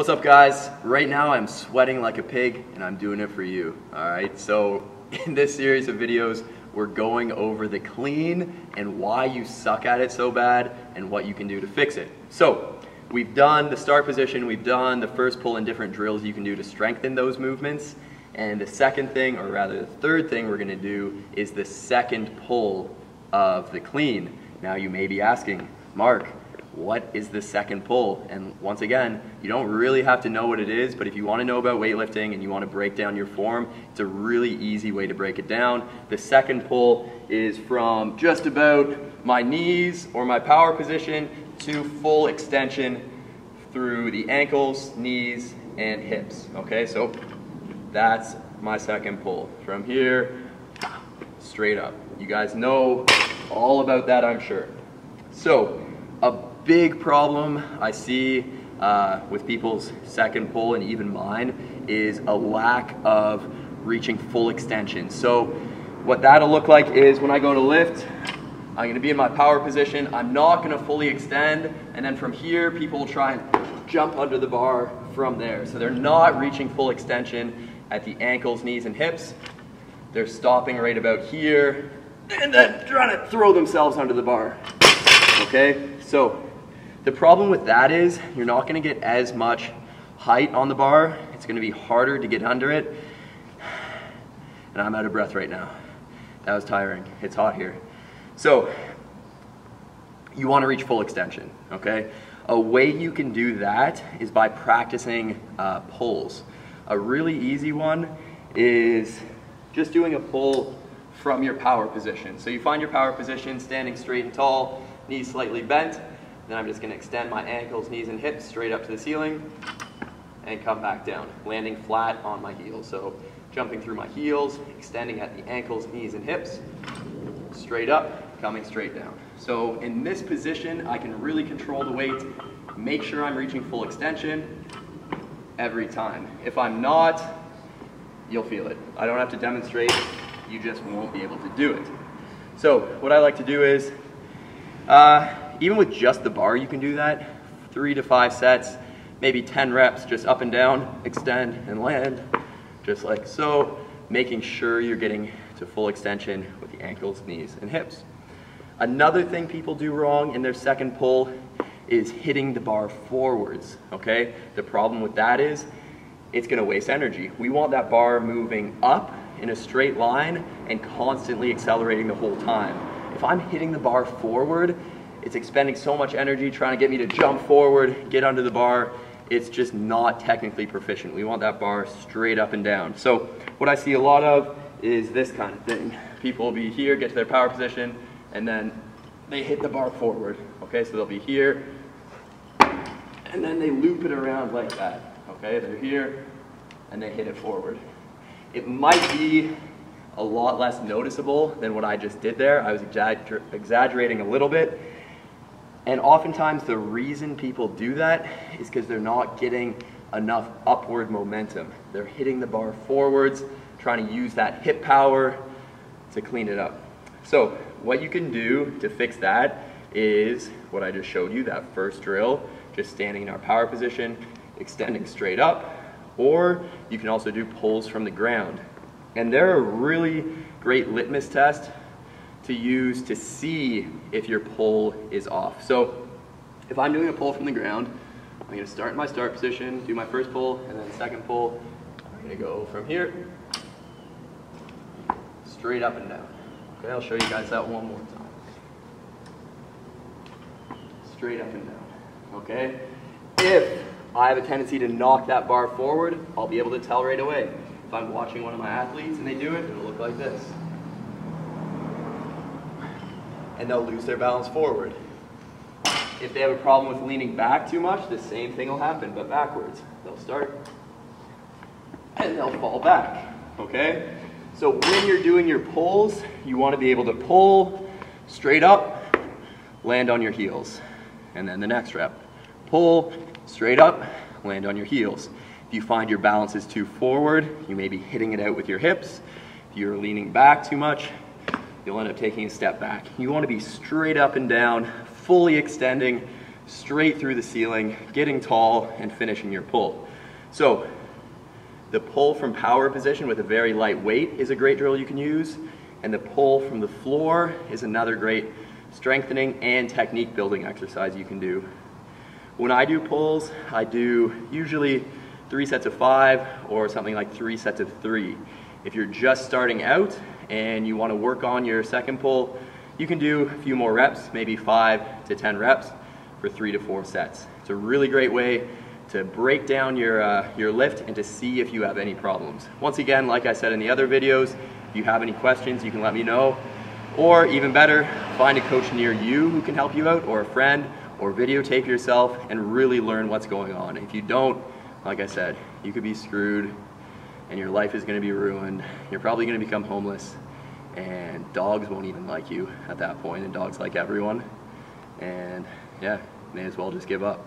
What's up, guys? Right now I'm sweating like a pig and I'm doing it for you. Alright, so in this series of videos we're going over the clean and why you suck at it so bad and what you can do to fix it. So we've done the start position, we've done the first pull and different drills you can do to strengthen those movements, and the second thing, or rather the third thing we're going to do is the second pull of the clean. Now you may be asking, Mark, what is the second pull? And once again, you don't really have to know what it is, but if you want to know about weightlifting and you want to break down your form, it's a really easy way to break it down. The second pull is from just about my knees or my power position to full extension through the ankles, knees, and hips. Okay, so that's my second pull. From here, straight up. You guys know all about that, I'm sure. So, a big problem I see with people's second pull, and even mine, is a lack of reaching full extension. So what that'll look like is when I go to lift, I'm going to be in my power position, I'm not going to fully extend, and then from here people will try and jump under the bar from there. So they're not reaching full extension at the ankles, knees, and hips. They're stopping right about here and then trying to throw themselves under the bar. Okay, so the problem with that is you're not going to get as much height on the bar. It's going to be harder to get under it. And I'm out of breath right now. That was tiring. It's hot here. So you want to reach full extension, okay? A way you can do that is by practicing pulls. A really easy one is just doing a pull from your power position. So you find your power position standing straight and tall, knees slightly bent. Then I'm just going to extend my ankles, knees, and hips straight up to the ceiling and come back down, landing flat on my heels. So jumping through my heels, extending at the ankles, knees, and hips, straight up, coming straight down. So in this position, I can really control the weight, make sure I'm reaching full extension every time. If I'm not, you'll feel it. I don't have to demonstrate, you just won't be able to do it. So what I like to do is, even with just the bar you can do that, 3 to 5 sets, maybe 10 reps, just up and down, extend and land, just like so, making sure you're getting to full extension with the ankles, knees, and hips. Another thing people do wrong in their second pull is hitting the bar forwards, okay? The problem with that is it's gonna waste energy. We want that bar moving up in a straight line and constantly accelerating the whole time. If I'm hitting the bar forward, it's expending so much energy trying to get me to jump forward, get under the bar. It's just not technically proficient. We want that bar straight up and down. So what I see a lot of is this kind of thing. People will be here, get to their power position, and then they hit the bar forward. Okay, so they'll be here, and then they loop it around like that. Okay, they're here, and they hit it forward. It might be a lot less noticeable than what I just did there. I was exaggerating a little bit. And oftentimes the reason people do that is because they're not getting enough upward momentum. They're hitting the bar forwards, trying to use that hip power to clean it up. So what you can do to fix that is what I just showed you, that first drill, just standing in our power position, extending straight up, or you can also do pulls from the ground. And they're a really great litmus test to use to see if your pull is off. So if I'm doing a pull from the ground, I'm going to start in my start position, do my first pull, and then the second pull, I'm going to go from here, straight up and down. Okay, I'll show you guys that one more time. Straight up and down. Okay? If I have a tendency to knock that bar forward, I'll be able to tell right away. If I'm watching one of my athletes and they do it, it'll look like this. And they'll lose their balance forward. If they have a problem with leaning back too much, the same thing will happen, but backwards. They'll start, and they'll fall back, okay? So when you're doing your pulls, you want to be able to pull straight up, land on your heels. And then the next rep. Pull straight up, land on your heels. If you find your balance is too forward, you may be hitting it out with your hips. If you're leaning back too much, you'll end up taking a step back. You want to be straight up and down, fully extending, straight through the ceiling, getting tall, and finishing your pull. So the pull from power position with a very light weight is a great drill you can use, and the pull from the floor is another great strengthening and technique building exercise you can do. When I do pulls, I do usually 3 sets of 5 or something like 3 sets of 3. If you're just starting out and you want to work on your second pull, you can do a few more reps, maybe 5 to 10 reps for 3 to 4 sets. It's a really great way to break down your lift and to see if you have any problems. Once again, like I said in the other videos, if you have any questions, you can let me know. Or even better, find a coach near you who can help you out, or a friend, or videotape yourself and really learn what's going on. If you don't, like I said, you could be screwed and your life is going to be ruined. You're probably going to become homeless, and dogs won't even like you at that point, and dogs like everyone. And yeah, may as well just give up.